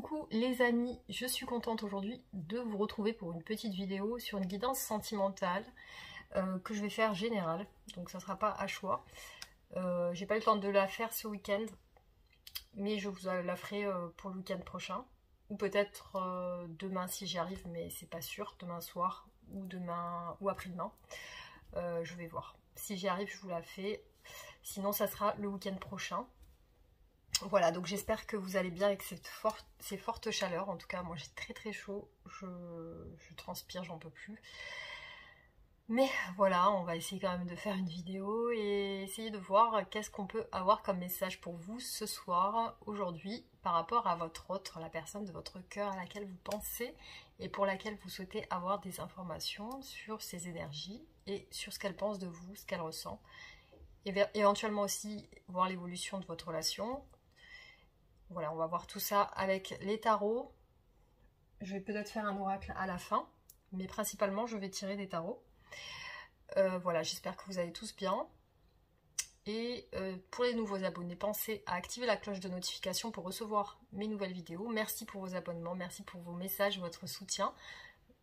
Coucou les amis, je suis contente aujourd'hui de vous retrouver pour une petite vidéo sur une guidance sentimentale que je vais faire générale, donc ça ne sera pas à choix. J'ai pas eu le temps de la faire ce week-end, mais je vous la ferai pour le week-end prochain, ou peut-être demain si j'y arrive, mais c'est pas sûr, demain soir ou demain ou après-demain. Je vais voir. Si j'y arrive, je vous la fais. Sinon, ça sera le week-end prochain. Voilà, donc j'espère que vous allez bien avec ces fortes chaleurs. En tout cas, moi j'ai très chaud, je transpire, j'en peux plus. Mais voilà, on va essayer quand même de faire une vidéo et essayer de voir qu'est-ce qu'on peut avoir comme message pour vous ce soir, aujourd'hui, par rapport à votre autre, la personne de votre cœur à laquelle vous pensez et pour laquelle vous souhaitez avoir des informations sur ses énergies et sur ce qu'elle pense de vous, ce qu'elle ressent. Et éventuellement aussi voir l'évolution de votre relation. Voilà, on va voir tout ça avec les tarots. Je vais peut-être faire un oracle à la fin, mais principalement je vais tirer des tarots. Voilà, j'espère que vous allez tous bien. Et pour les nouveaux abonnés, pensez à activer la cloche de notification pour recevoir mes nouvelles vidéos. Merci pour vos abonnements, merci pour vos messages, votre soutien.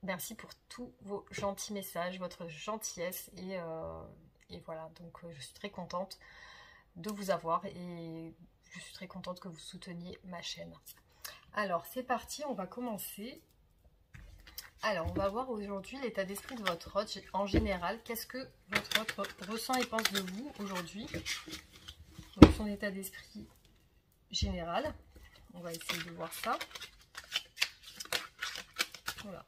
Merci pour tous vos gentils messages, votre gentillesse. Et voilà, donc je suis très contente de vous avoir et je suis très contente que vous souteniez ma chaîne. Alors c'est parti, on va commencer. Alors on va voir aujourd'hui l'état d'esprit de votre hôte en général. Qu'est-ce que votre hôte ressent et pense de vous aujourd'hui? Donc son état d'esprit général. On va essayer de voir ça. Voilà.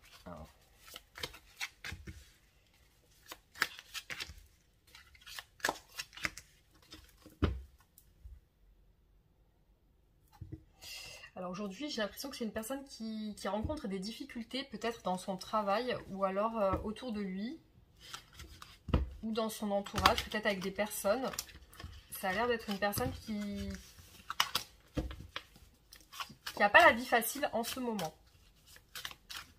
Alors aujourd'hui, j'ai l'impression que c'est une personne qui rencontre des difficultés, peut-être dans son travail, ou alors autour de lui, ou dans son entourage, peut-être avec des personnes. Ça a l'air d'être une personne qui n'a pas la vie facile en ce moment.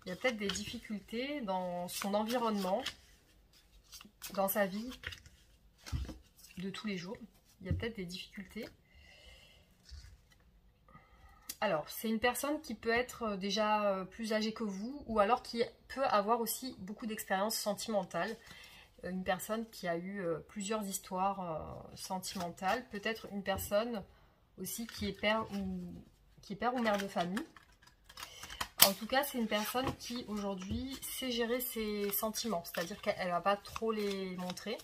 Il y a peut-être des difficultés dans son environnement, dans sa vie de tous les jours. Il y a peut-être des difficultés. Alors, c'est une personne qui peut être déjà plus âgée que vous, ou alors qui peut avoir aussi beaucoup d'expérience sentimentale. Une personne qui a eu plusieurs histoires sentimentales. Peut-être une personne aussi qui est père ou mère de famille. En tout cas, c'est une personne qui aujourd'hui sait gérer ses sentiments. C'est-à-dire qu'elle ne va pas trop les montrer.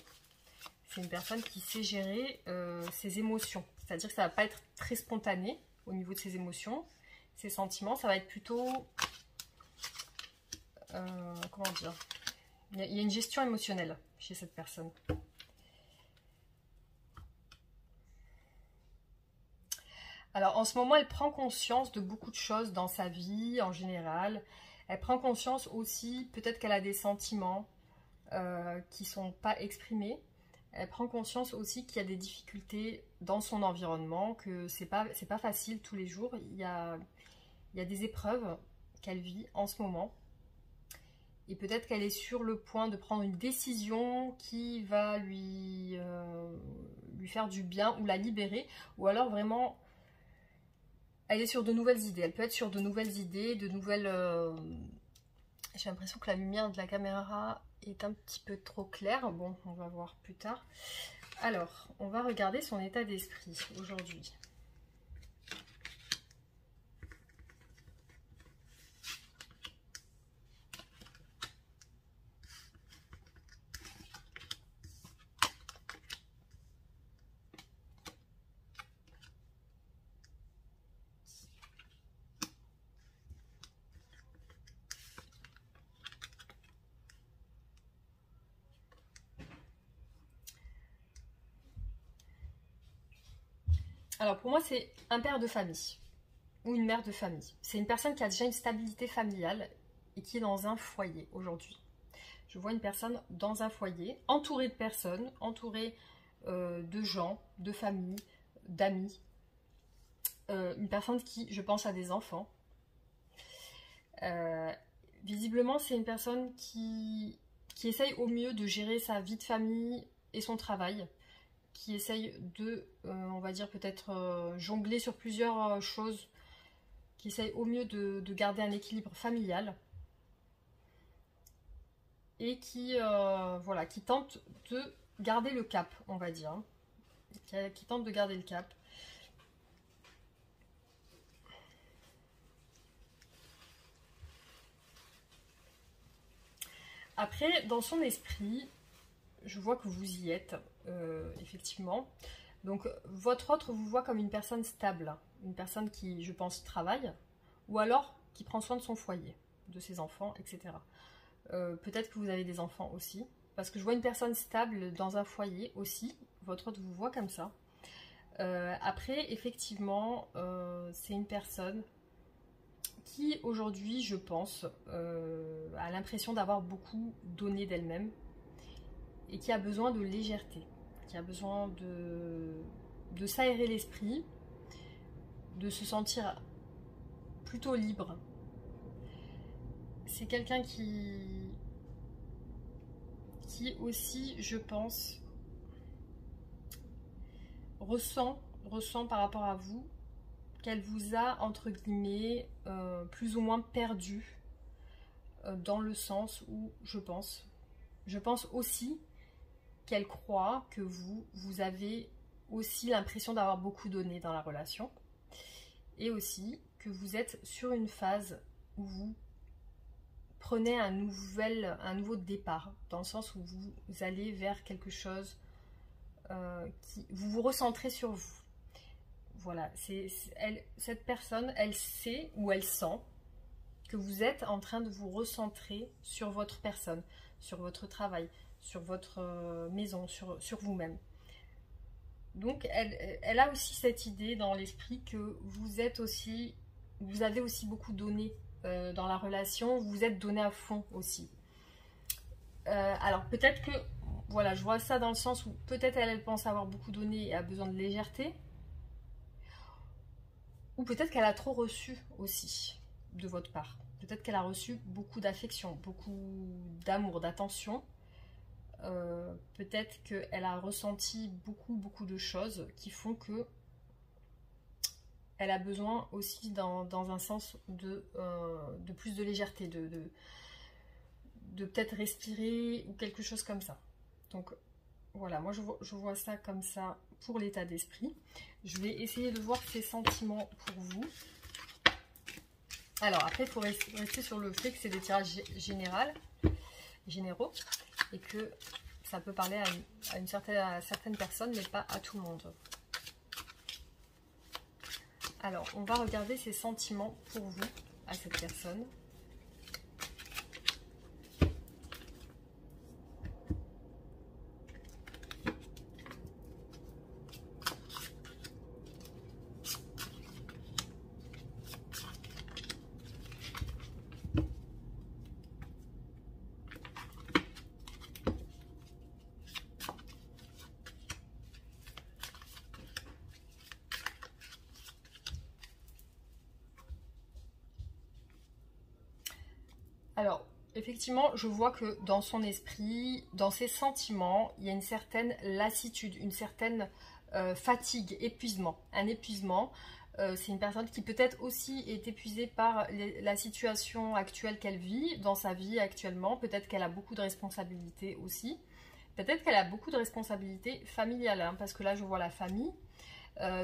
C'est une personne qui sait gérer ses émotions. C'est-à-dire que ça ne va pas être très spontané au niveau de ses émotions, ses sentiments. Ça va être plutôt... comment dire? Il y a une gestion émotionnelle chez cette personne. Alors, en ce moment, elle prend conscience de beaucoup de choses dans sa vie, en général. Elle prend conscience aussi, peut-être qu'elle a des sentiments qui ne sont pas exprimés. Elle prend conscience aussi qu'il y a des difficultés dans son environnement, que c'est pas facile tous les jours. Il y a des épreuves qu'elle vit en ce moment. Et peut-être qu'elle est sur le point de prendre une décision qui va lui faire du bien ou la libérer. Ou alors vraiment, elle est sur de nouvelles idées. Elle peut être sur de nouvelles idées, de nouvelles... J'ai l'impression que la lumière de la caméra est un petit peu trop claire. Bon, on va voir plus tard. Alors, on va regarder son état d'esprit aujourd'hui. Alors pour moi, c'est un père de famille ou une mère de famille. C'est une personne qui a déjà une stabilité familiale et qui est dans un foyer aujourd'hui. Je vois une personne dans un foyer, entourée de personnes, entourée de gens, de familles, d'amis. Une personne qui, je pense, a des enfants. Visiblement, c'est une personne qui essaye au mieux de gérer sa vie de famille et son travail. Qui essaye de, on va dire peut-être jongler sur plusieurs choses, qui essaye au mieux de garder un équilibre familial et qui, voilà, qui tente de garder le cap, on va dire, qui tente de garder le cap. Après, dans son esprit, je vois que vous y êtes, effectivement. Donc, votre autre vous voit comme une personne stable, une personne qui, je pense, travaille, ou alors qui prend soin de son foyer, de ses enfants, etc. Peut-être que vous avez des enfants aussi, parce que je vois une personne stable dans un foyer aussi, votre autre vous voit comme ça. Après, effectivement, c'est une personne qui, aujourd'hui, je pense, a l'impression d'avoir beaucoup donné d'elle-même et qui a besoin de légèreté, qui a besoin de s'aérer l'esprit, de se sentir plutôt libre. C'est quelqu'un qui aussi, je pense, ressent par rapport à vous qu'elle vous a, entre guillemets, plus ou moins perdu, dans le sens où je pense aussi qu'elle croit que vous avez aussi l'impression d'avoir beaucoup donné dans la relation, et aussi que vous êtes sur une phase où vous prenez un nouveau départ, dans le sens où vous allez vers quelque chose vous vous recentrez sur vous. Voilà, cette personne, elle sait ou elle sent que vous êtes en train de vous recentrer sur votre personne, sur votre travail, sur votre maison, sur vous-même. Donc, elle a aussi cette idée dans l'esprit que vous avez aussi beaucoup donné dans la relation, vous vous êtes donné à fond aussi. Alors, peut-être que, voilà, je vois ça dans le sens où peut-être elle pense avoir beaucoup donné et a besoin de légèreté, ou peut-être qu'elle a trop reçu aussi de votre part. Peut-être qu'elle a reçu beaucoup d'affection, beaucoup d'amour, d'attention. Peut-être qu'elle a ressenti beaucoup de choses qui font que elle a besoin aussi dans un sens de plus de légèreté, de peut-être respirer ou quelque chose comme ça. Donc voilà, moi je vois ça comme ça pour l'état d'esprit. Je vais essayer de voir ses sentiments pour vous. Alors après, il faut rester sur le fait que c'est des tirages généraux et que ça peut parler à certaines personnes, mais pas à tout le monde. Alors, on va regarder ses sentiments pour vous, à cette personne. Alors, effectivement, je vois que dans son esprit, dans ses sentiments, il y a une certaine lassitude, une certaine fatigue, épuisement. Un épuisement, c'est une personne qui peut-être aussi est épuisée par la situation actuelle qu'elle vit, dans sa vie actuellement. Peut-être qu'elle a beaucoup de responsabilités aussi. Peut-être qu'elle a beaucoup de responsabilités familiales, hein, parce que là, je vois la famille.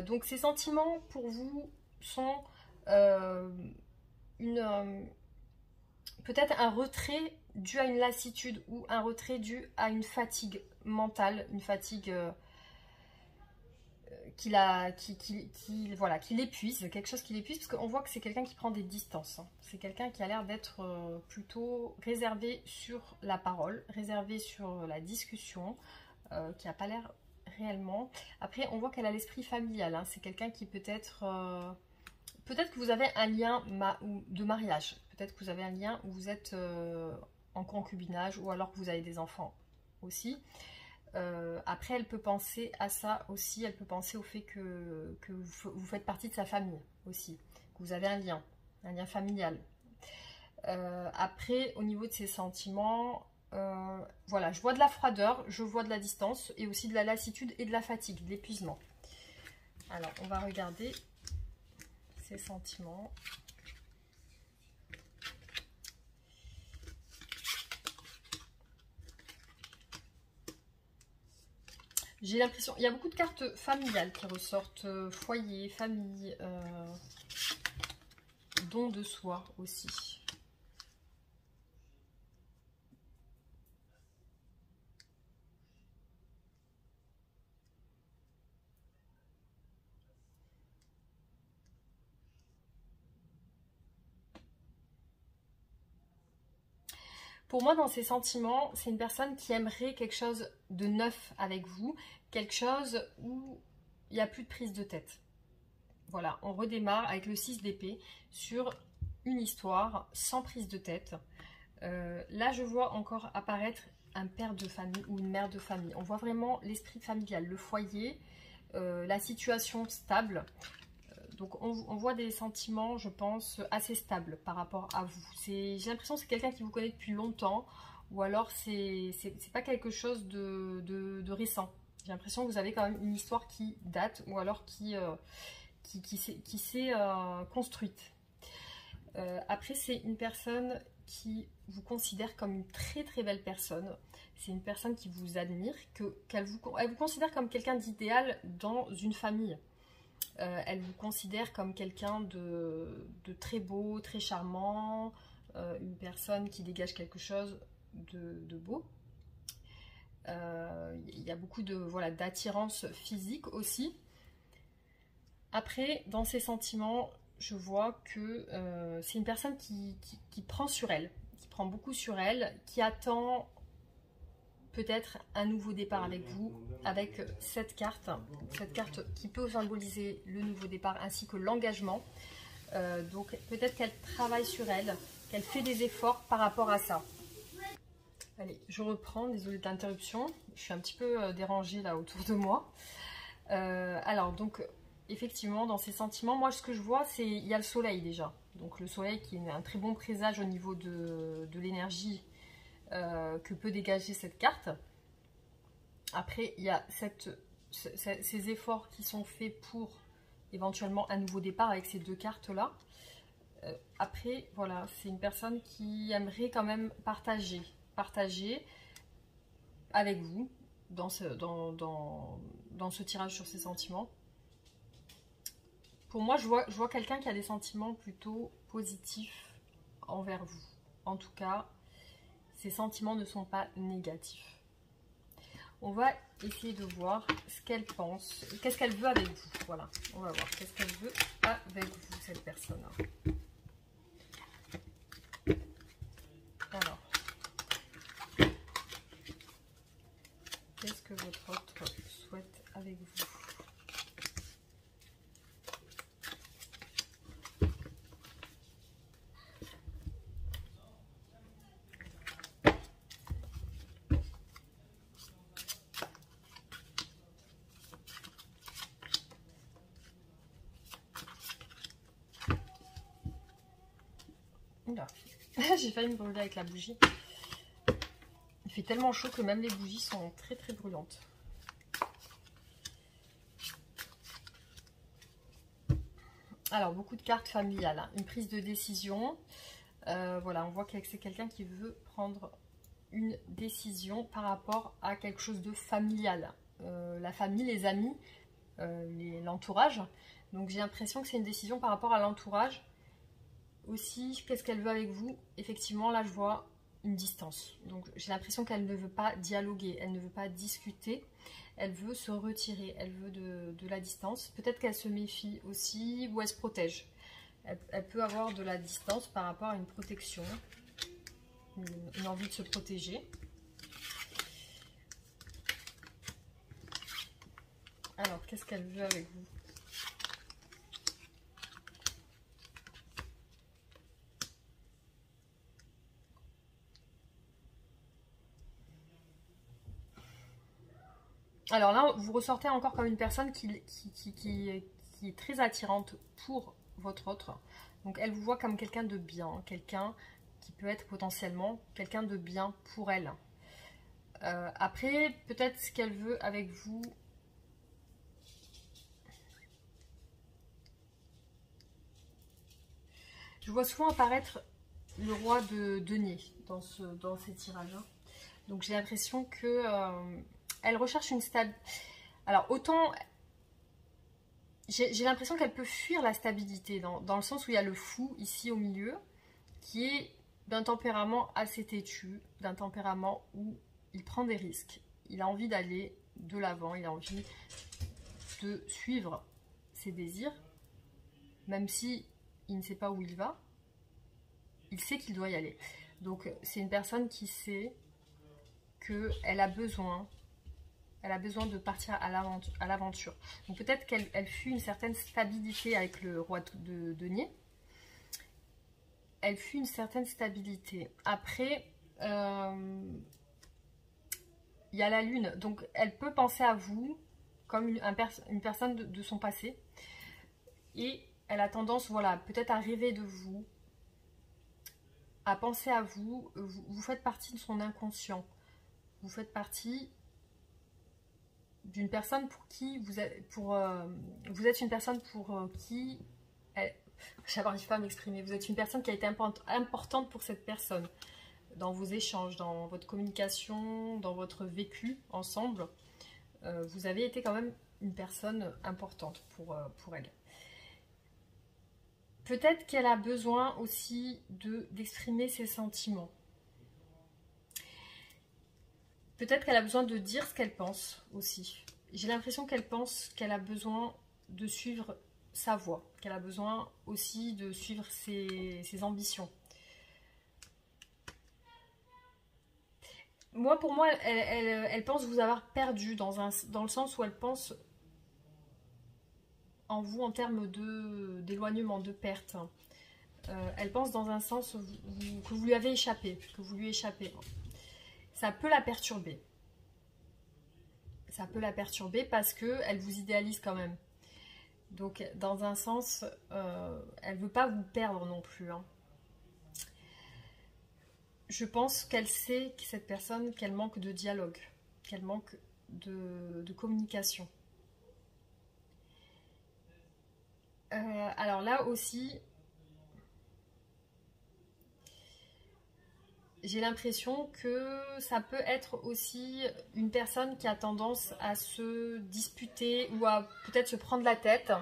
Donc, ces sentiments, pour vous, sont peut-être un retrait dû à une lassitude ou un retrait dû à une fatigue mentale, une fatigue qui l'épuise, quelque chose qui l'épuise, parce qu'on voit que c'est quelqu'un qui prend des distances. Hein. C'est quelqu'un qui a l'air d'être plutôt réservé sur la parole, réservé sur la discussion, qui n'a pas l'air réellement. Après, on voit qu'elle a l'esprit familial. Hein. C'est quelqu'un qui peut-être que vous avez un lien de mariage. Peut-être que vous avez un lien où vous êtes en concubinage ou alors que vous avez des enfants aussi. Après, elle peut penser à ça aussi. Elle peut penser au fait que vous faites partie de sa famille aussi. Que vous avez un lien familial. Après, au niveau de ses sentiments, voilà, je vois de la froideur, je vois de la distance et aussi de la lassitude et de la fatigue, de l'épuisement. Alors, on va regarder ses sentiments J'ai l'impression, il y a beaucoup de cartes familiales qui ressortent, foyer, famille, don de soi aussi. Pour moi, dans ses sentiments, c'est une personne qui aimerait quelque chose de neuf avec vous, quelque chose où il n'y a plus de prise de tête. Voilà, on redémarre avec le 6 d'épée sur une histoire sans prise de tête. Là, je vois encore apparaître un père de famille ou une mère de famille. On voit vraiment l'esprit familial, le foyer, la situation stable. Donc on voit des sentiments, je pense, assez stables par rapport à vous. J'ai l'impression que c'est quelqu'un qui vous connaît depuis longtemps, ou alors c'est pas quelque chose de récent. J'ai l'impression que vous avez quand même une histoire qui date, ou alors qui s'est construite. Après, c'est une personne qui vous considère comme une très très belle personne. C'est une personne qui vous admire, elle vous considère comme quelqu'un d'idéal dans une famille. Elle vous considère comme quelqu'un de très beau, très charmant, une personne qui dégage quelque chose de beau. Il y a beaucoup d'attirance physique aussi. Après, dans ses sentiments, je vois que c'est une personne qui prend sur elle, qui prend beaucoup sur elle, qui attend peut-être un nouveau départ avec vous, avec cette carte qui peut symboliser le nouveau départ ainsi que l'engagement. Donc peut-être qu'elle travaille sur elle, qu'elle fait des efforts par rapport à ça. Allez, je reprends, désolée de l'interruption, je suis un petit peu dérangée là autour de moi. Alors donc, effectivement, dans ces sentiments, moi ce que je vois, c'est il y a le soleil déjà. Donc le soleil qui est un très bon présage au niveau de l'énergie que peut dégager cette carte. Après, il y a ces efforts qui sont faits pour éventuellement un nouveau départ avec ces deux cartes-là. Après, voilà, c'est une personne qui aimerait quand même partager avec vous dans ce tirage sur ses sentiments. Pour moi, je vois quelqu'un qui a des sentiments plutôt positifs envers vous. En tout cas, ces sentiments ne sont pas négatifs. On va essayer de voir ce qu'elle pense, qu'est-ce qu'elle veut avec vous. Voilà, on va voir qu'est-ce qu'elle veut avec vous, cette personne. Alors, qu'est-ce que votre autre souhaite avec vous? J'ai failli me brûler avec la bougie. Il fait tellement chaud que même les bougies sont très très brûlantes. Alors, beaucoup de cartes familiales, hein. Une prise de décision. Voilà, on voit que c'est quelqu'un qui veut prendre une décision par rapport à quelque chose de familial. La famille, les amis, l'entourage. Donc j'ai l'impression que c'est une décision par rapport à l'entourage. Aussi, qu'est-ce qu'elle veut avec vous? Effectivement, là je vois une distance. Donc j'ai l'impression qu'elle ne veut pas dialoguer, elle ne veut pas discuter, elle veut se retirer, elle veut de la distance. Peut-être qu'elle se méfie aussi ou elle se protège. Elle peut avoir de la distance par rapport à une protection, une envie de se protéger. Alors, qu'est-ce qu'elle veut avec vous? Alors là, vous ressortez encore comme une personne qui est très attirante pour votre autre. Donc elle vous voit comme quelqu'un de bien, quelqu'un qui peut être potentiellement quelqu'un de bien pour elle. Après, peut-être ce qu'elle veut avec vous. Je vois souvent apparaître le roi de denier dans ces tirages. Donc j'ai l'impression que elle recherche une stabilité. Alors autant, j'ai l'impression qu'elle peut fuir la stabilité, dans le sens où il y a le fou ici au milieu, qui est d'un tempérament assez têtu, d'un tempérament où il prend des risques. Il a envie d'aller de l'avant, il a envie de suivre ses désirs, même si il ne sait pas où il va, il sait qu'il doit y aller. Donc c'est une personne qui sait qu'elle a besoin de partir à l'aventure. Donc peut-être qu'elle fuit une certaine stabilité avec le roi de denier. Elle fuit une certaine stabilité. Après, il y a la lune. Donc elle peut penser à vous comme une personne de son passé. Et elle a tendance, voilà, peut-être à rêver de vous, à penser à vous. Vous faites partie de son inconscient. Vous faites partie d'une personne pour qui vous êtes, vous êtes une personne pour qui j'arrive pas à m'exprimer. Vous êtes une personne qui a été importante pour cette personne dans vos échanges, dans votre communication, dans votre vécu ensemble. Vous avez été quand même une personne importante pour elle. Peut-être qu'elle a besoin aussi d'exprimer ses sentiments. Peut-être qu'elle a besoin de dire ce qu'elle pense aussi. J'ai l'impression qu'elle pense qu'elle a besoin de suivre sa voie, qu'elle a besoin aussi de suivre ses ambitions. Pour moi, elle pense vous avoir perdu dans le sens où elle pense en vous en termes d'éloignement, de perte. Elle pense dans un sens que vous lui avez échappé, que vous lui échappez. Ça peut la perturber. Ça peut la perturber parce qu'elle vous idéalise quand même. Donc, dans un sens, elle ne veut pas vous perdre non plus. Hein. Je pense qu'elle sait, cette personne, qu'elle manque de dialogue, qu'elle manque de communication. Alors là aussi, j'ai l'impression que ça peut être aussi une personne qui a tendance à se disputer ou à peut-être se prendre la tête.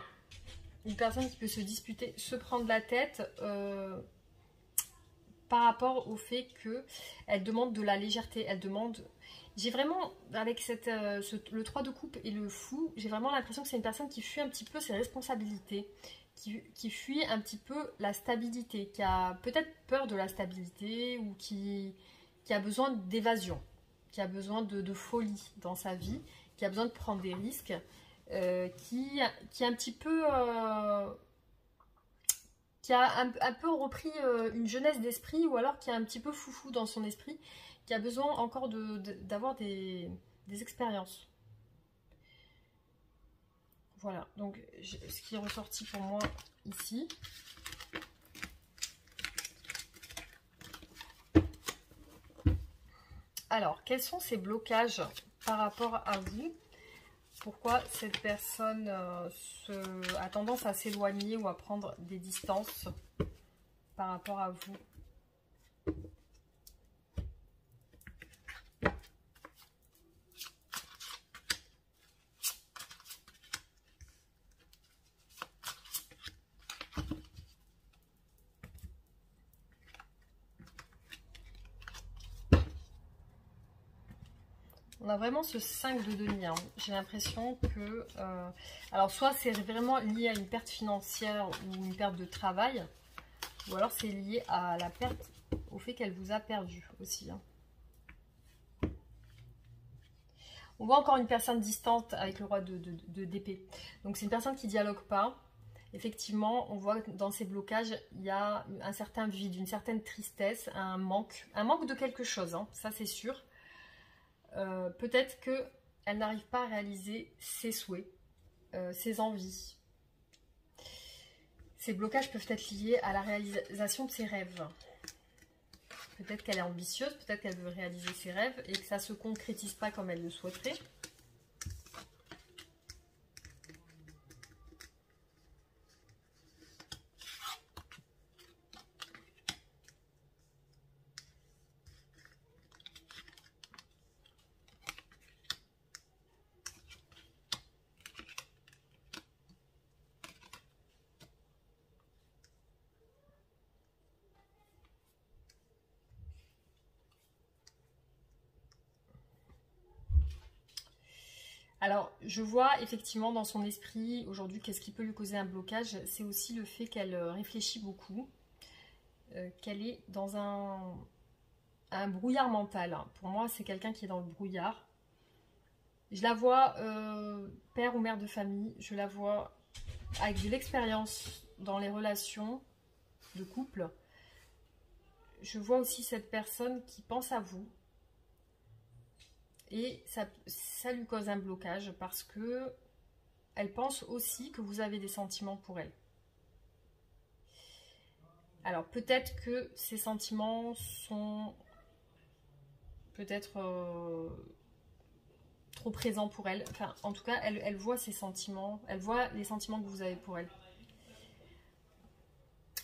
Une personne qui peut se disputer, se prendre la tête par rapport au fait qu'elle demande de la légèreté. Elle demande... J'ai vraiment, avec le 3 de coupe et le fou, j'ai vraiment l'impression que c'est une personne qui fuit un petit peu ses responsabilités, qui fuit un petit peu la stabilité, qui a peut-être peur de la stabilité ou qui a besoin d'évasion, qui a besoin de folie dans sa vie, qui a besoin de prendre des risques, qui est un petit peu... qui a un peu repris une jeunesse d'esprit ou alors qui est un petit peu foufou dans son esprit, qui a besoin encore d'avoir des expériences. Voilà, donc ce qui est ressorti pour moi ici. Alors, quels sont ces blocages par rapport à vous? Pourquoi cette personne a tendance à s'éloigner ou à prendre des distances par rapport à vous? On a vraiment ce 5 de denier. Hein. J'ai l'impression que... alors, soit c'est vraiment lié à une perte financière ou une perte de travail, ou alors c'est lié à la perte, au fait qu'elle vous a perdu aussi. Hein. On voit encore une personne distante avec le roi d'épée. Donc, c'est une personne qui ne dialogue pas. Effectivement, on voit que dans ces blocages, il y a un certain vide, une certaine tristesse, un manque de quelque chose, hein, ça c'est sûr. Peut-être qu'elle n'arrive pas à réaliser ses souhaits, ses envies. Ces blocages peuvent être liés à la réalisation de ses rêves. Peut-être qu'elle est ambitieuse, peut-être qu'elle veut réaliser ses rêves et que ça ne se concrétise pas comme elle le souhaiterait. Alors, je vois effectivement dans son esprit, aujourd'hui, qu'est-ce qui peut lui causer un blocage? C'est aussi le fait qu'elle réfléchit beaucoup, qu'elle est dans un brouillard mental. Pour moi, c'est quelqu'un qui est dans le brouillard. Je la vois père ou mère de famille, je la vois avec de l'expérience dans les relations de couple. Je vois aussi cette personne qui pense à vous. Et ça lui cause un blocage parce que elle pense aussi que vous avez des sentiments pour elle. Alors peut-être que ces sentiments sont peut-être trop présents pour elle. Enfin, en tout cas, elle voit ses sentiments, elle voit les sentiments que vous avez pour elle.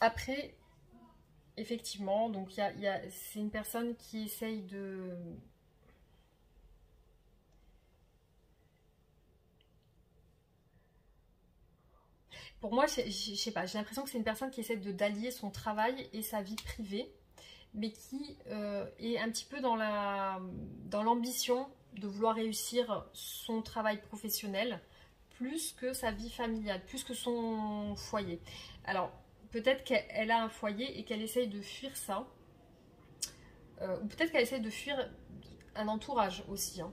Après, effectivement, donc c'est une personne qui essaye de... Pour moi, je sais pas, j'ai l'impression que c'est une personne qui essaie d'allier son travail et sa vie privée, mais qui est un petit peu dans l'ambition de vouloir réussir son travail professionnel plus que sa vie familiale, plus que son foyer. Alors, peut-être qu'elle a un foyer et qu'elle essaye de fuir ça, ou peut-être qu'elle essaye de fuir un entourage aussi, hein.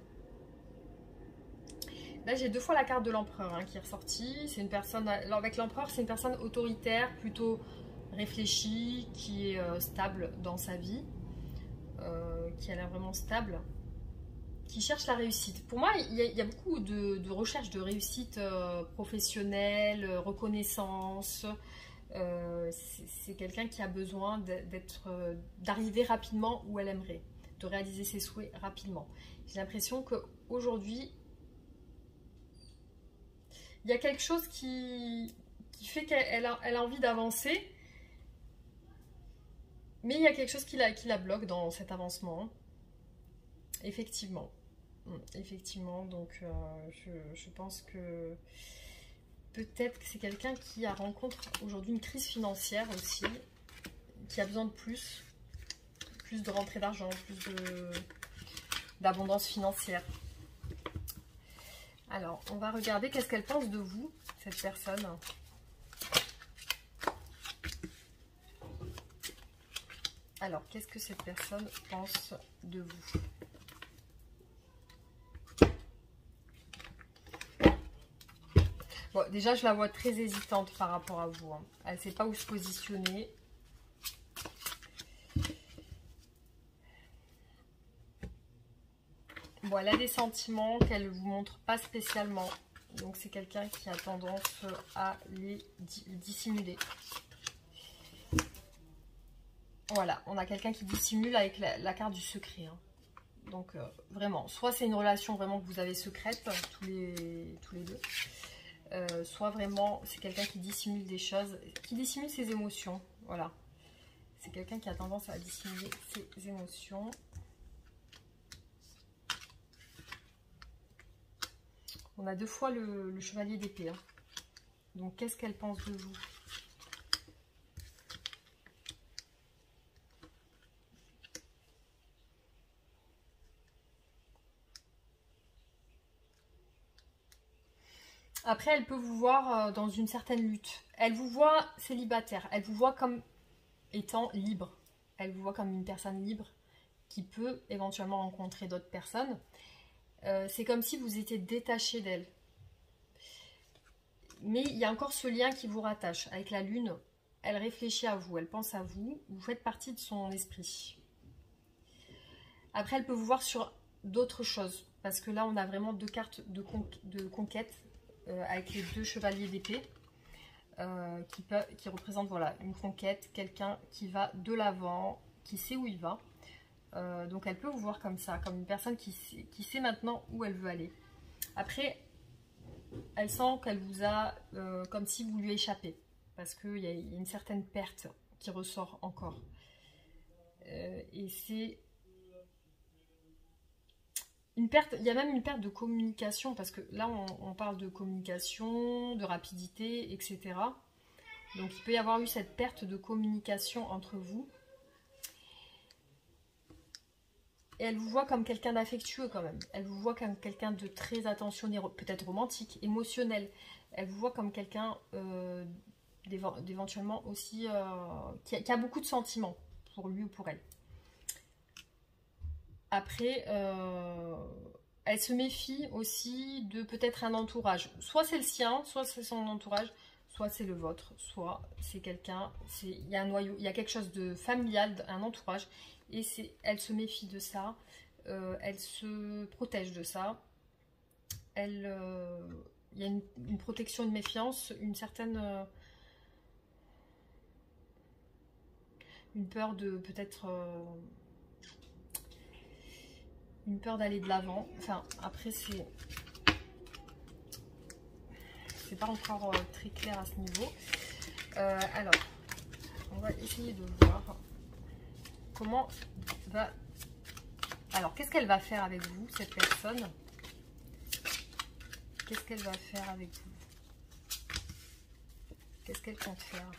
Là, j'ai deux fois la carte de l'empereur qui est ressortie. C'est une personne, avec l'empereur, c'est une personne autoritaire, plutôt réfléchie, qui est stable dans sa vie, qui a l'air vraiment stable, qui cherche la réussite. Pour moi, il y a beaucoup de recherche de réussite professionnelle, reconnaissance. C'est quelqu'un qui a besoin d'arriver rapidement où elle aimerait, de réaliser ses souhaits rapidement. J'ai l'impression qu'aujourd'hui, il y a quelque chose qui fait qu'elle a envie d'avancer, mais il y a quelque chose qui la bloque dans cet avancement. Effectivement. Effectivement, donc je pense que peut-être que c'est quelqu'un qui rencontre aujourd'hui une crise financière aussi, qui a besoin de plus de rentrée d'argent, plus d'abondance financière. Alors, on va regarder qu'est-ce qu'elle pense de vous, cette personne. Alors, qu'est-ce que cette personne pense de vous? Bon, déjà, je la vois très hésitante par rapport à vous. Elle ne sait pas où se positionner. Bon, elle a des sentiments qu'elle ne vous montre pas spécialement. Donc, c'est quelqu'un qui a tendance à les dissimuler. Voilà, on a quelqu'un qui dissimule avec la carte du secret. Donc, vraiment, soit c'est une relation vraiment que vous avez secrète, tous les deux. Soit vraiment, c'est quelqu'un qui dissimule des choses, qui dissimule ses émotions. Voilà. C'est quelqu'un qui a tendance à dissimuler ses émotions. On a deux fois le chevalier d'épée. Donc, qu'est-ce qu'elle pense de vous? Après, elle peut vous voir dans une certaine lutte. Elle vous voit célibataire. Elle vous voit comme étant libre. Elle vous voit comme une personne libre qui peut éventuellement rencontrer d'autres personnes. C'est comme si vous étiez détaché d'elle. Mais il y a encore ce lien qui vous rattache. Avec la lune, elle réfléchit à vous, elle pense à vous. Vous faites partie de son esprit. Après, elle peut vous voir sur d'autres choses. Parce que là, on a vraiment deux cartes de conquête. Avec les deux chevaliers d'épée qui représentent voilà, une conquête, quelqu'un qui va de l'avant, qui sait où il va. Donc elle peut vous voir comme ça, comme une personne qui sait maintenant où elle veut aller. Après, elle sent qu'elle vous a comme si vous lui échappez, parce qu'il y a une certaine perte qui ressort encore. Et c'est une perte, il y a même une perte de communication, parce que là on parle de communication, de rapidité, etc. Donc il peut y avoir eu cette perte de communication entre vous. Et elle vous voit comme quelqu'un d'affectueux quand même. Elle vous voit comme quelqu'un de très attentionné, peut-être romantique, émotionnel. Elle vous voit comme quelqu'un d'éventuellement aussi qui a beaucoup de sentiments pour lui ou pour elle. Après, elle se méfie aussi de peut-être un entourage. Soit c'est le sien, soit c'est son entourage, soit c'est le vôtre, soit c'est quelqu'un, il y a un noyau, il y a quelque chose de familial, un entourage, et elle se méfie de ça, elle se protège de ça, il y a une protection, une méfiance, une certaine... une peur de peut-être... une peur d'aller de l'avant. Enfin, après, c'est pas encore très clair à ce niveau. Alors, on va essayer de voir comment va... Alors, qu'est-ce qu'elle va faire avec vous, cette personne? Qu'est-ce qu'elle va faire avec vous? Qu'est-ce qu'elle compte faire?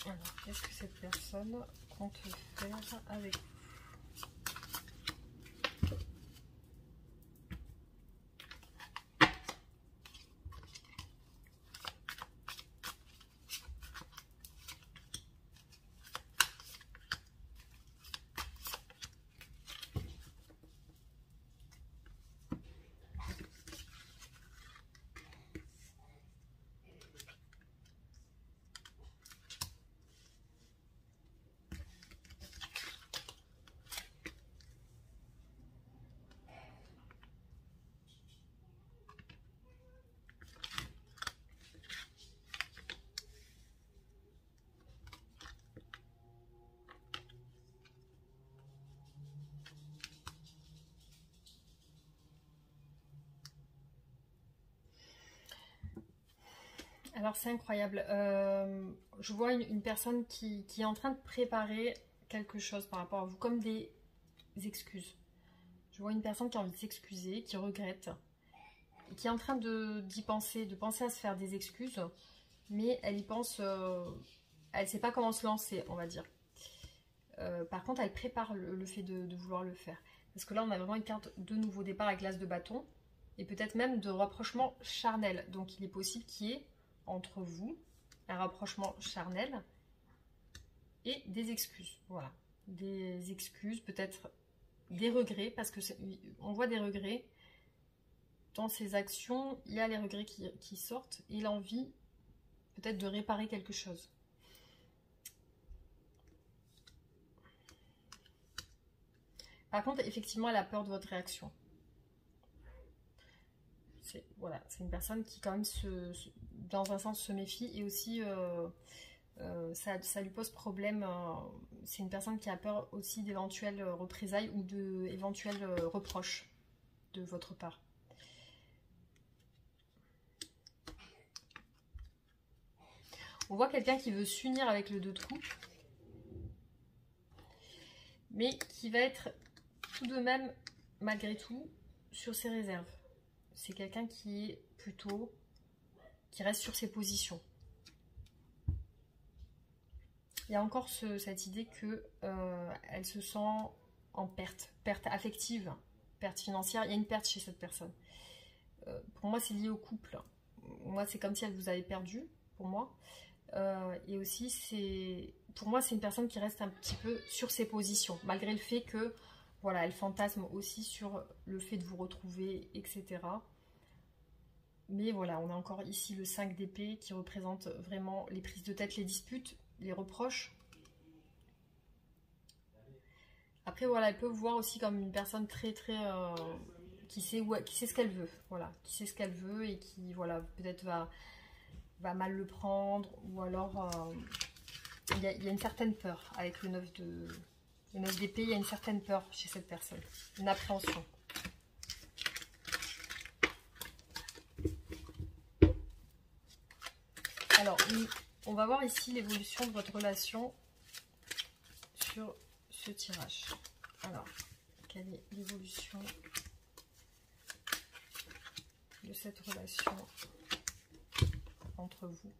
Alors, qu'est-ce que cette personne compte faire avec vous? Alors c'est incroyable, je vois une personne qui est en train de préparer quelque chose par rapport à vous, comme des excuses. Je vois une personne qui a envie de s'excuser, qui regrette, qui est en train d'y penser, de penser à se faire des excuses, mais elle y pense, elle ne sait pas comment se lancer, on va dire. Par contre, elle prépare le fait de vouloir le faire. Parce que là, on a vraiment une carte de nouveau départ avec l'as de bâton, et peut-être même de rapprochement charnel. Donc il est possible qu'il y ait entre vous un rapprochement charnel et des excuses. Voilà, des excuses, peut-être des regrets, parce que on voit des regrets dans ces actions. Il y a les regrets qui sortent et l'envie peut-être de réparer quelque chose. Par contre, effectivement, elle a peur de votre réaction. Voilà, c'est une personne qui quand même dans un sens se méfie, et aussi ça lui pose problème. C'est une personne qui a peur aussi d'éventuelles représailles ou d'éventuels reproches de votre part. On voit quelqu'un qui veut s'unir avec le 2 de coupe, mais qui va être tout de même, malgré tout, sur ses réserves. C'est quelqu'un qui est plutôt, qui reste sur ses positions. Il y a encore cette idée que elle se sent en perte affective, perte financière. Il y a une perte chez cette personne. Pour moi, c'est lié au couple. Moi, c'est comme si elle vous avait perdu, pour moi. Et aussi, pour moi, c'est une personne qui reste un petit peu sur ses positions, malgré le fait que, voilà, elle fantasme aussi sur le fait de vous retrouver, etc. Mais voilà, on a encore ici le 5 d'épée qui représente vraiment les prises de tête, les disputes, les reproches. Après, voilà, elle peut vous voir aussi comme une personne très qui sait ce qu'elle veut, voilà, qui sait ce qu'elle veut et qui, voilà, peut-être va mal le prendre, ou alors il y a une certaine peur avec le 9 d'épée. Il y a une certaine peur chez cette personne, une appréhension. Alors, on va voir ici l'évolution de votre relation sur ce tirage. Alors, quelle est l'évolution de cette relation entre vous.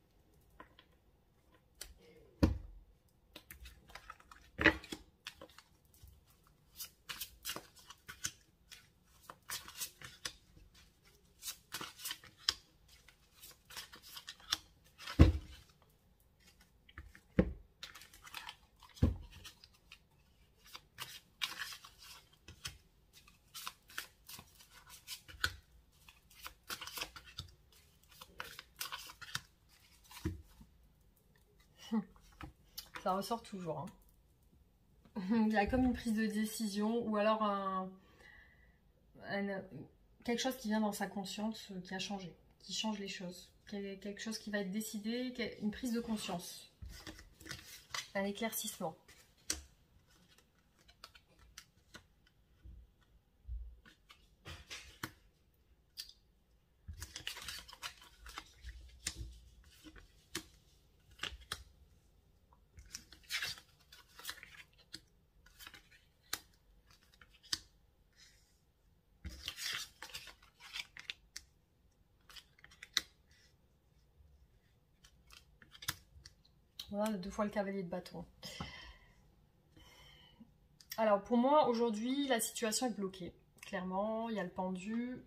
Ça ressort toujours. Hein. Il y a comme une prise de décision ou alors quelque chose qui vient dans sa conscience qui a changé, qui change les choses. Quelque chose qui va être décidé, une prise de conscience, un éclaircissement. Voilà, 2 fois le cavalier de bâton. Alors pour moi aujourd'hui la situation est bloquée. Clairement, il y a le pendu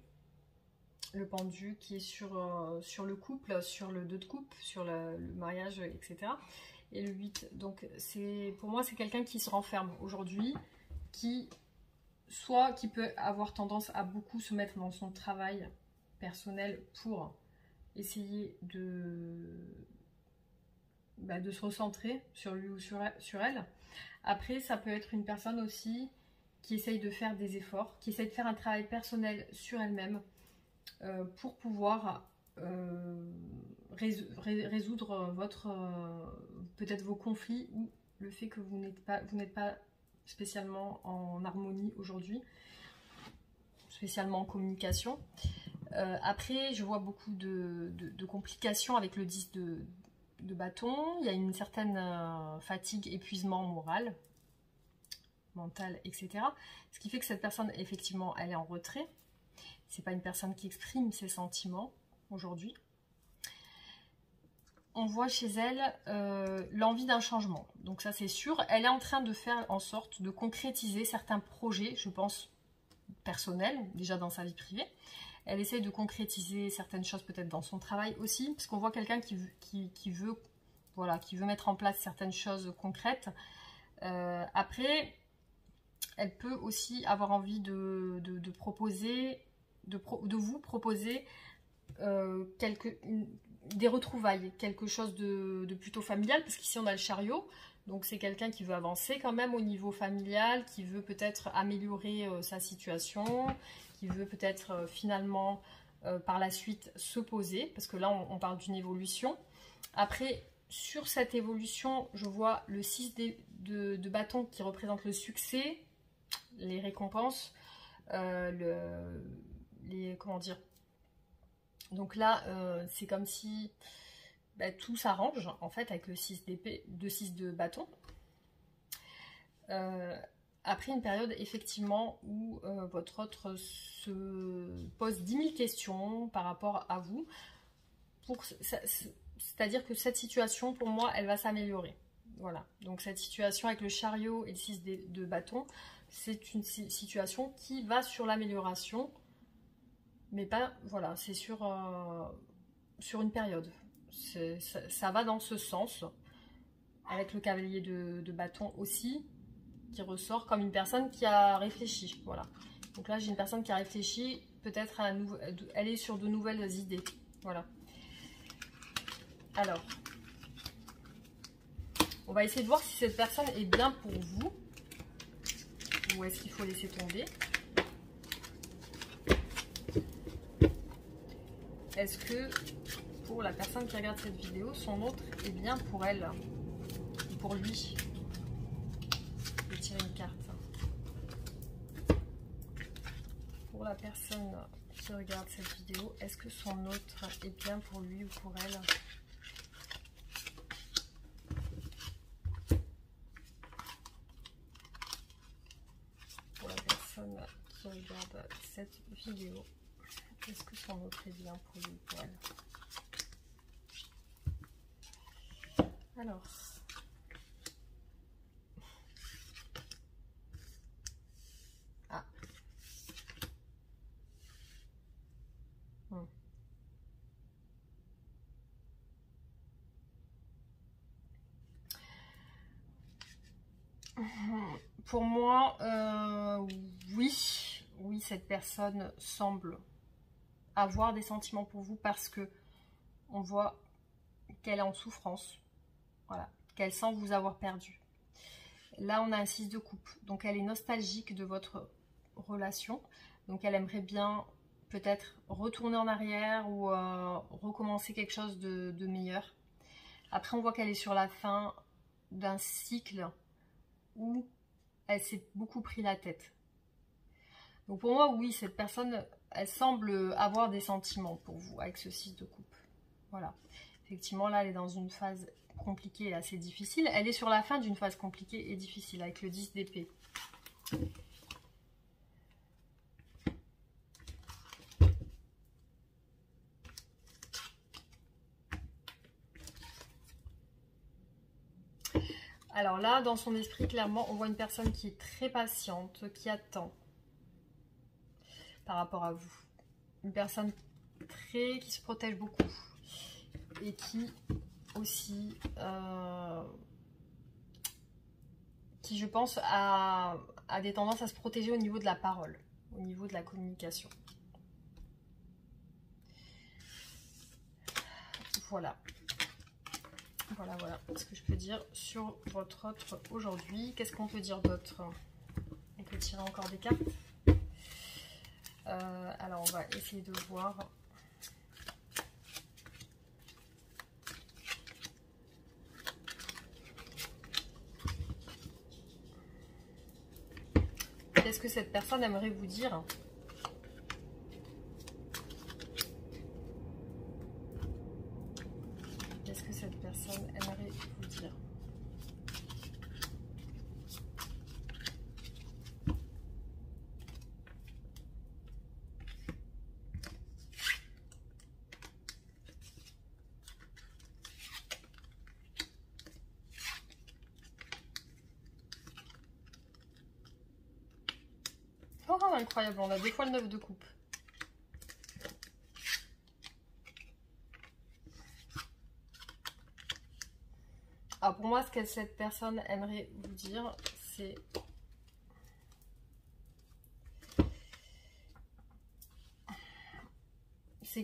qui est sur le couple, sur le 2 de coupe, sur le mariage, etc. Et le 8. Donc pour moi c'est quelqu'un qui se renferme aujourd'hui, qui peut avoir tendance à beaucoup se mettre dans son travail personnel pour essayer de se recentrer sur lui ou sur elle. Après, ça peut être une personne aussi qui essaye de faire des efforts, qui essaye de faire un travail personnel sur elle-même pour pouvoir résoudre peut-être vos conflits ou le fait que vous n'êtes pas spécialement en harmonie aujourd'hui, spécialement en communication. Après, je vois beaucoup de complications avec le 10 de bâton. Il y a une certaine fatigue, épuisement moral, mental, etc. Ce qui fait que cette personne, effectivement, elle est en retrait. C'est pas une personne qui exprime ses sentiments aujourd'hui. On voit chez elle l'envie d'un changement. Donc ça, c'est sûr. Elle est en train de faire en sorte de concrétiser certains projets, je pense, personnels, déjà dans sa vie privée. Elle essaye de concrétiser certaines choses peut-être dans son travail aussi, parce qu'on voit quelqu'un qui veut mettre en place certaines choses concrètes. Après, elle peut aussi avoir envie de vous proposer des retrouvailles, quelque chose de plutôt familial, parce qu'ici on a le chariot, donc c'est quelqu'un qui veut avancer quand même au niveau familial, qui veut peut-être améliorer sa situation, qui veut peut-être finalement par la suite se poser, parce que là on parle d'une évolution. Après, sur cette évolution, je vois le 6 de bâton qui représente le succès, les récompenses, comment dire. Donc là, c'est comme si tout s'arrange en fait avec le 6 d'épée, 6 de bâton. Après une période effectivement où votre autre se pose 10 000 questions par rapport à vous. C'est-à-dire que cette situation, pour moi, elle va s'améliorer. Voilà. Donc cette situation avec le chariot et le 6 de bâton, c'est une situation qui va sur l'amélioration. Mais pas, voilà, c'est sur une période. Ça va dans ce sens. Avec le cavalier de bâton aussi, qui ressort comme une personne qui a réfléchi. Voilà. Donc là, j'ai une personne qui a réfléchi, peut-être elle est sur de nouvelles idées. Voilà. Alors, on va essayer de voir si cette personne est bien pour vous. Ou est-ce qu'il faut laisser tomber? Est-ce que pour la personne qui regarde cette vidéo, son autre est bien pour elle ou pour lui? Je vais tirer une carte. Pour la personne qui regarde cette vidéo, est-ce que son autre est bien pour lui ou pour elle? Pour la personne personne qui regarde cette vidéo, est-ce que son autre est bien pour lui, pour elle? Alors, ah, pour moi, oui, cette personne semble avoir des sentiments pour vous parce que on voit qu'elle est en souffrance, voilà, qu'elle sent vous avoir perdu. Là, on a un 6 de coupe, donc elle est nostalgique de votre relation, donc elle aimerait bien peut-être retourner en arrière ou recommencer quelque chose de meilleur. Après, on voit qu'elle est sur la fin d'un cycle où elle s'est beaucoup pris la tête. Donc pour moi, oui, cette personne, elle semble avoir des sentiments pour vous avec ce 6 de coupe. Voilà. Effectivement, là, elle est dans une phase compliquée et assez difficile. Elle est sur la fin d'une phase compliquée et difficile avec le 10 d'épée. Alors là, dans son esprit, clairement, on voit une personne qui est très patiente, qui attend par rapport à vous. Une personne qui se protège beaucoup et qui aussi, qui je pense a des tendances à se protéger au niveau de la parole, au niveau de la communication. Voilà. Voilà ce que je peux dire sur votre autre aujourd'hui. Qu'est-ce qu'on peut dire d'autre? On peut tirer encore des cartes. Alors on va essayer de voir. Qu'est-ce que cette personne aimerait vous dire? Qu'est-ce que cette personne aimerait vous dire? Oh, incroyable, on a des fois le 9 de coupe. Alors pour moi, ce que cette personne aimerait vous dire, c'est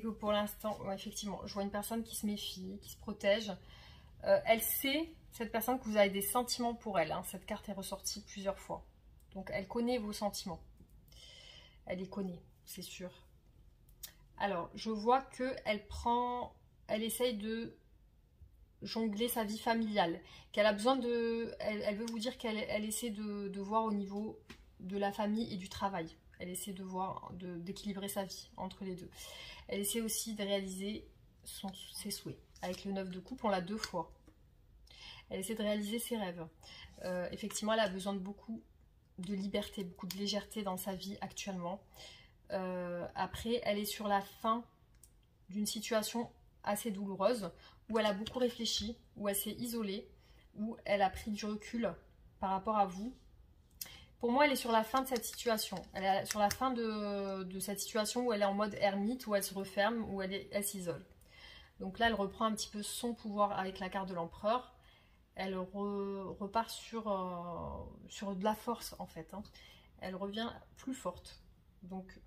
que pour l'instant, ouais, effectivement, je vois une personne qui se méfie, qui se protège. Elle sait, cette personne, que vous avez des sentiments pour elle. Hein. Cette carte est ressortie plusieurs fois. Donc elle connaît vos sentiments. Elle les connaît, c'est sûr. Alors, je vois elle essaye de jongler sa vie familiale, qu'elle a besoin elle veut vous dire qu'elle essaie de voir au niveau de la famille et du travail. Elle essaie de voir, d'équilibrer sa vie entre les deux. Elle essaie aussi de réaliser ses souhaits. Avec le 9 de coupe, on l'a 2 fois. Elle essaie de réaliser ses rêves. Effectivement, elle a besoin de beaucoup de liberté, beaucoup de légèreté dans sa vie actuellement. Après, elle est sur la fin d'une situation assez douloureuse, où elle a beaucoup réfléchi, où elle s'est isolée, où elle a pris du recul par rapport à vous. Pour moi, elle est sur la fin de cette situation. Elle est sur la fin de cette situation où elle est en mode ermite, où elle se referme, où elle s'isole. Donc là, elle reprend un petit peu son pouvoir avec la carte de l'empereur. Elle repart sur de la force, en fait. Hein. Elle revient plus forte. Donc,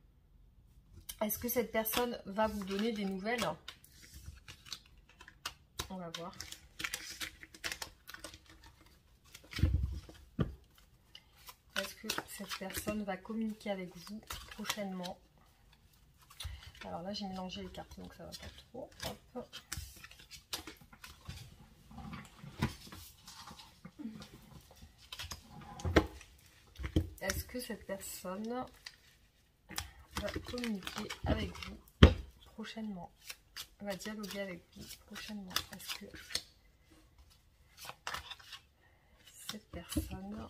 est-ce que cette personne va vous donner des nouvelles? On va voir. Est-ce que cette personne va communiquer avec vous prochainement? Alors là, j'ai mélangé les cartes, donc ça va pas trop. Hop. Est-ce que cette personne va communiquer avec vous prochainement? Va dialoguer avec vous prochainement? Est-ce que cette personne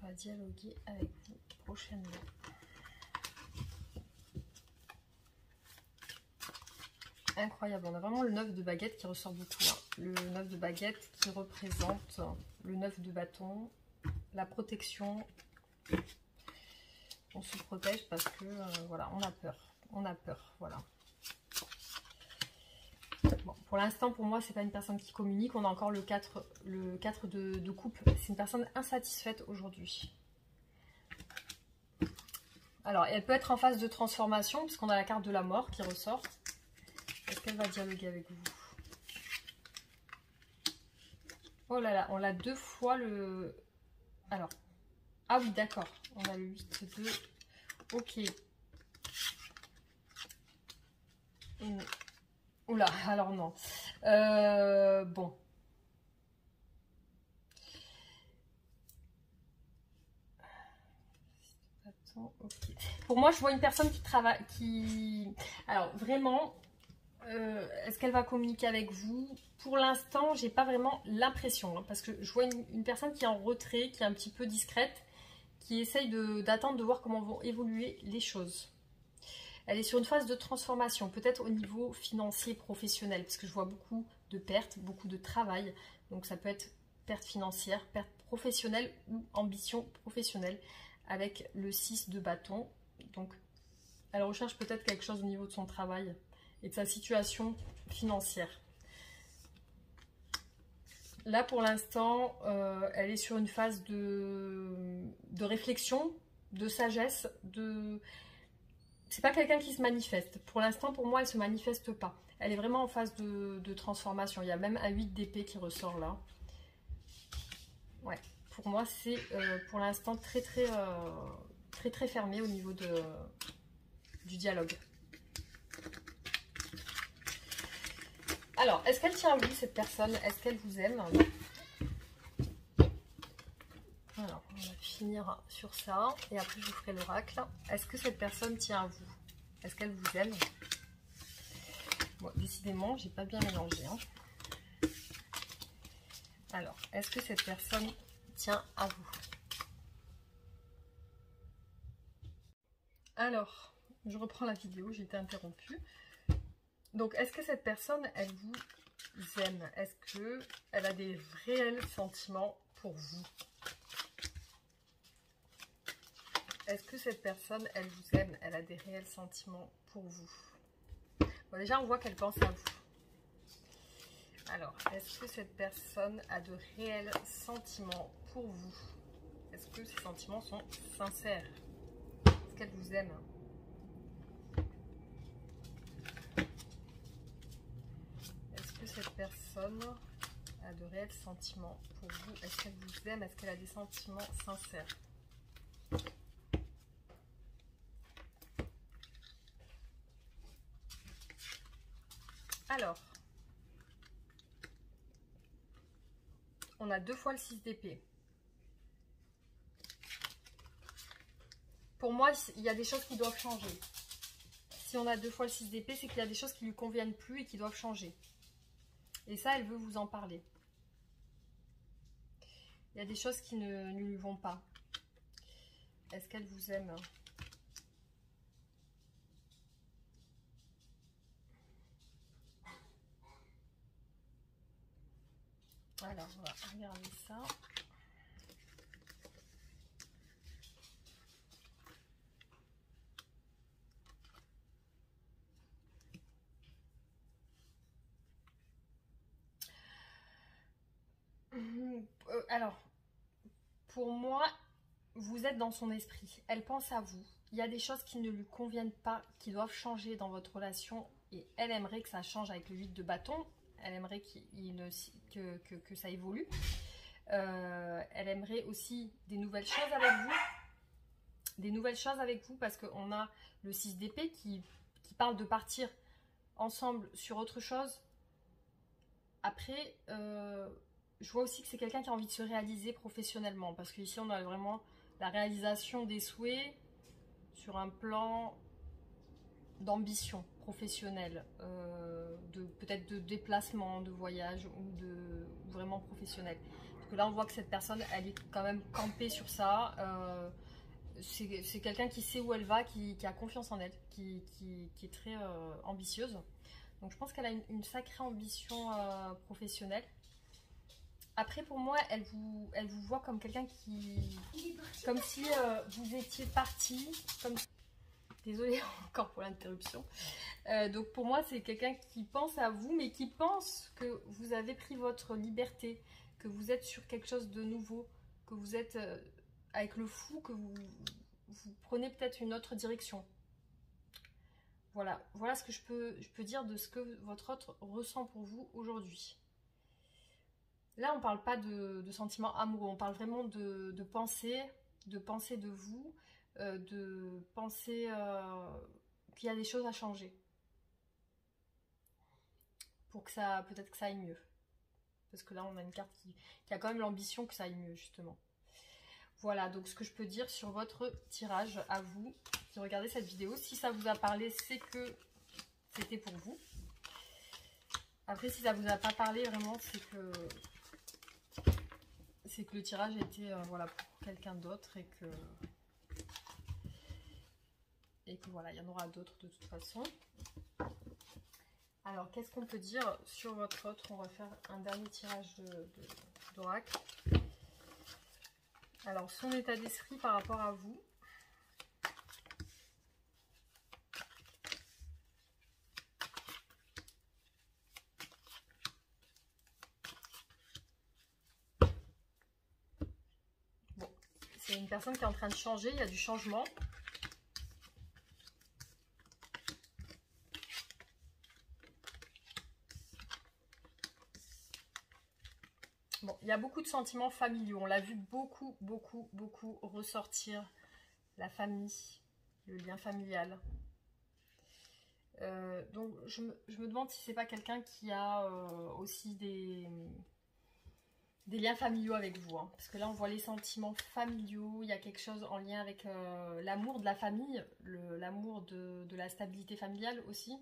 va dialoguer avec vous prochainement? incroyable. On a vraiment le 9 de baguette qui ressort beaucoup. Hein. Le 9 de baguette qui représente le 9 de bâton, la protection. On se protège parce que voilà, on a peur. On a peur, voilà. Bon, pour l'instant, pour moi, c'est pas une personne qui communique. On a encore le 4 de coupe. C'est une personne insatisfaite aujourd'hui. Alors, elle peut être en phase de transformation, puisqu'on a la carte de la mort qui ressort. Est-ce qu'elle va dialoguer avec vous? Oh là là, on a 2 fois le... Alors, ah oui, d'accord. On a le 8 de... Ok. Oula, alors non. Bon. Attends, ok. Pour moi, je vois une personne qui travaille, alors vraiment, est-ce qu'elle va communiquer avec vous? Pour l'instant, j'ai pas vraiment l'impression, hein, parce que je vois une personne qui est en retrait, qui est un petit peu discrète, qui essaye d'attendre de voir comment vont évoluer les choses. Elle est sur une phase de transformation, peut-être au niveau financier, professionnel, parce que je vois beaucoup de pertes, beaucoup de travail. Donc ça peut être perte financière, perte professionnelle ou ambition professionnelle avec le 6 de bâton. Donc elle recherche peut-être quelque chose au niveau de son travail et de sa situation financière. Là pour l'instant, elle est sur une phase de réflexion, de sagesse, c'est pas quelqu'un qui se manifeste. Pour l'instant, pour moi, elle se manifeste pas. Elle est vraiment en phase de transformation. Il y a même un 8 d'épée qui ressort là. Ouais. Pour moi, c'est pour l'instant très fermé au niveau du dialogue. Alors, est-ce qu'elle tient à vous, cette personne? Est-ce qu'elle vous aime? Alors, on va finir sur ça et après je vous ferai l'oracle. Est-ce que cette personne tient à vous? Est-ce qu'elle vous aime? Bon, décidément, j'ai pas bien mélangé. Hein. Alors, est-ce que cette personne tient à vous? Alors, je reprends la vidéo, j'ai été interrompue. Donc, est-ce que cette personne, elle vous aime? Est-ce qu'elle a des réels sentiments pour vous? Est-ce que cette personne, elle vous aime? Elle a des réels sentiments pour vous? Bon, déjà, on voit qu'elle pense à vous. Alors, est-ce que cette personne a de réels sentiments pour vous? Est-ce que ces sentiments sont sincères? Est-ce qu'elle vous aime? Est-ce que cette personne a de réels sentiments pour vous? Est-ce qu'elle vous aime? Est-ce qu'elle a des sentiments sincères? Alors, on a 2 fois le 6 d'épée. Pour moi, il y a des choses qui doivent changer. Si on a 2 fois le 6 d'épée, c'est qu'il y a des choses qui ne lui conviennent plus et qui doivent changer. Et ça, elle veut vous en parler. Il y a des choses qui ne lui vont pas. Est-ce qu'elle vous aime? Alors, on va regarder ça. Alors, pour moi, vous êtes dans son esprit. Elle pense à vous. Il y a des choses qui ne lui conviennent pas, qui doivent changer dans votre relation. Et elle aimerait que ça change avec le 8 de bâton. Elle aimerait que ça évolue. Elle aimerait aussi des nouvelles choses avec vous. Des nouvelles choses avec vous parce qu'on a le 6 d'épée qui parle de partir ensemble sur autre chose. Après, je vois aussi que c'est quelqu'un qui a envie de se réaliser professionnellement. Parce qu'ici, on a vraiment la réalisation des souhaits sur un plan d'ambition professionnelle, peut-être de déplacement, de voyage ou vraiment professionnel. Parce que là, on voit que cette personne, elle est quand même campée sur ça. C'est quelqu'un qui sait où elle va, qui a confiance en elle, qui est très ambitieuse. Donc je pense qu'elle a une sacrée ambition professionnelle. Après, pour moi, elle vous voit comme quelqu'un qui... Comme si vous étiez parti. Désolée encore pour l'interruption. Donc pour moi, c'est quelqu'un qui pense à vous, mais qui pense que vous avez pris votre liberté, que vous êtes sur quelque chose de nouveau, que vous êtes avec le fou, que vous prenez peut-être une autre direction. Voilà, voilà ce que je peux dire de ce que votre autre ressent pour vous aujourd'hui. Là, on ne parle pas de sentiments amoureux, on parle vraiment de pensée de vous, de penser qu'il y a des choses à changer. Pour que ça, peut-être que ça aille mieux. Parce que là, on a une carte qui a quand même l'ambition que ça aille mieux, justement. Voilà, donc ce que je peux dire sur votre tirage à vous qui regardez cette vidéo. Si ça vous a parlé, c'est que c'était pour vous. Après, si ça vous a pas parlé, vraiment, c'est que le tirage était voilà, pour quelqu'un d'autre et que voilà, il y en aura d'autres de toute façon. Alors, qu'est-ce qu'on peut dire sur votre autre? On va faire un dernier tirage d'oracle. Alors, son état d'esprit par rapport à vous. Bon, c'est une personne qui est en train de changer, il y a du changement. Bon, il y a beaucoup de sentiments familiaux. On l'a vu beaucoup ressortir. La famille, le lien familial. Donc, je me demande si c'est pas quelqu'un qui a aussi des liens familiaux avec vous. Hein. Parce que là, on voit les sentiments familiaux. Il y a quelque chose en lien avec l'amour de la famille, l'amour de la stabilité familiale aussi.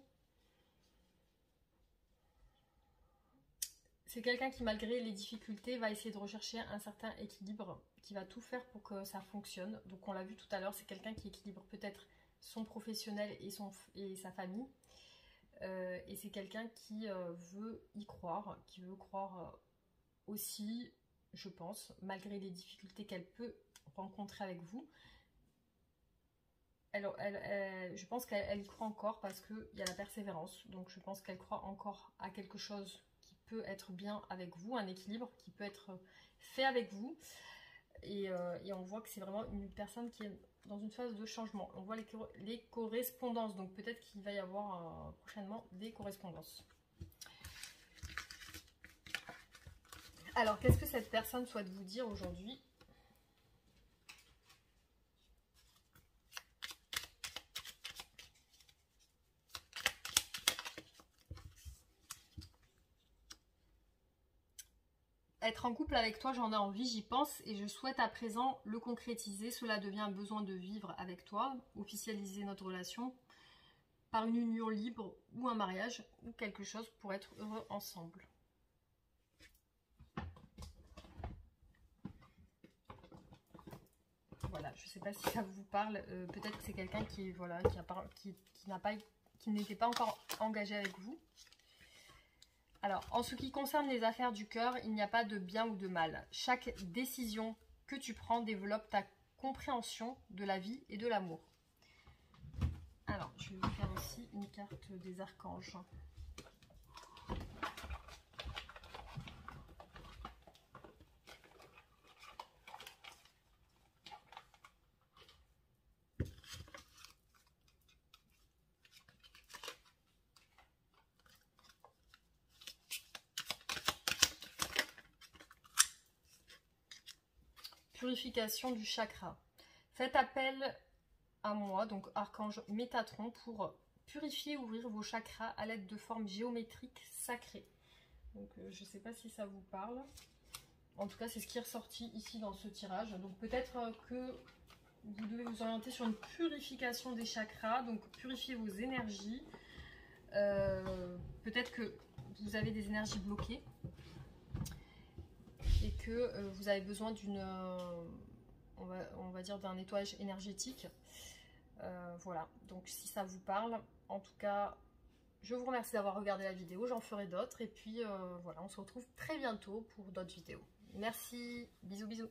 C'est quelqu'un qui, malgré les difficultés, va essayer de rechercher un certain équilibre, qui va tout faire pour que ça fonctionne. Donc on l'a vu tout à l'heure, c'est quelqu'un qui équilibre peut-être son professionnel et sa famille. Et c'est quelqu'un qui veut y croire, qui veut croire aussi, je pense, malgré les difficultés qu'elle peut rencontrer avec vous. Je pense qu'elle y croit encore parce qu'il y a la persévérance. Donc je pense qu'elle croit encore à quelque chose qui peut être bien avec vous, un équilibre qui peut être fait avec vous. Et on voit que c'est vraiment une personne qui est dans une phase de changement. On voit les correspondances, donc peut-être qu'il va y avoir prochainement des correspondances. Alors, qu'est-ce que cette personne souhaite vous dire aujourd'hui ? Être en couple avec toi, j'en ai envie, j'y pense et je souhaite à présent le concrétiser. Cela devient un besoin de vivre avec toi, officialiser notre relation par une union libre ou un mariage ou quelque chose pour être heureux ensemble. Voilà, je ne sais pas si ça vous parle. Peut-être que c'est quelqu'un qui, voilà, qui n'était pas encore engagé avec vous. Alors, en ce qui concerne les affaires du cœur, il n'y a pas de bien ou de mal. Chaque décision que tu prends développe ta compréhension de la vie et de l'amour. Alors, je vais vous faire aussi une carte des archanges. Purification du chakra. Faites appel à moi, donc archange Métatron, pour purifier et ouvrir vos chakras à l'aide de formes géométriques sacrées. Donc je ne sais pas si ça vous parle. En tout cas, c'est ce qui est ressorti ici dans ce tirage. Donc peut-être que vous devez vous orienter sur une purification des chakras, donc purifier vos énergies. Peut-être que vous avez des énergies bloquées et que vous avez besoin d'une, on va dire, d'un nettoyage énergétique. Voilà, donc si ça vous parle, en tout cas, Je vous remercie d'avoir regardé la vidéo, j'en ferai d'autres. Et puis voilà, on se retrouve très bientôt pour d'autres vidéos. Merci, bisous bisous.